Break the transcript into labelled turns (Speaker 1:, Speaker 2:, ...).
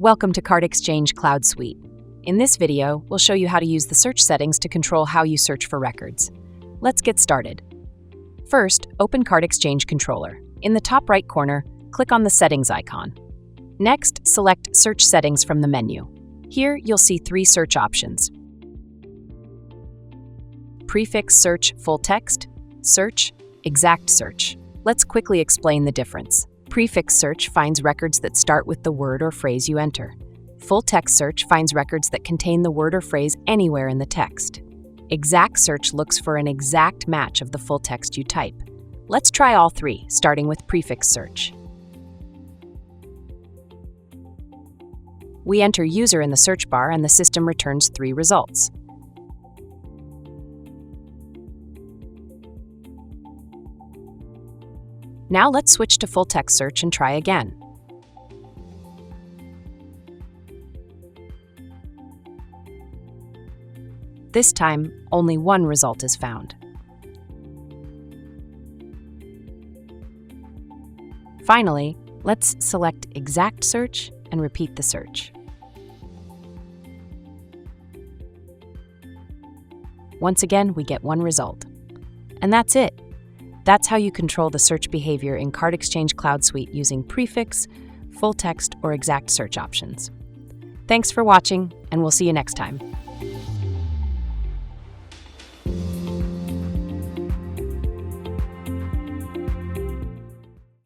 Speaker 1: Welcome to CardExchange Cloud Suite. In this video, we'll show you how to use the search settings to control how you search for records. Let's get started. First, open CardExchange Controller. In the top right corner, click on the Settings icon. Next, select Search Settings from the menu. Here, you'll see three search options: Prefix Search Full Text, Search, Exact Search. Let's quickly explain the difference. Prefix search finds records that start with the word or phrase you enter. Full text search finds records that contain the word or phrase anywhere in the text. Exact search looks for an exact match of the full text you type. Let's try all three, starting with prefix search. We enter user in the search bar and the system returns three results. Now let's switch to full text search and try again. This time, only one result is found. Finally, let's select Exact Search and repeat the search. Once again, we get one result. And that's it. That's how you control the search behavior in CardExchange Cloud Suite using prefix, full text, or exact search options. Thanks for watching, and we'll see you next time.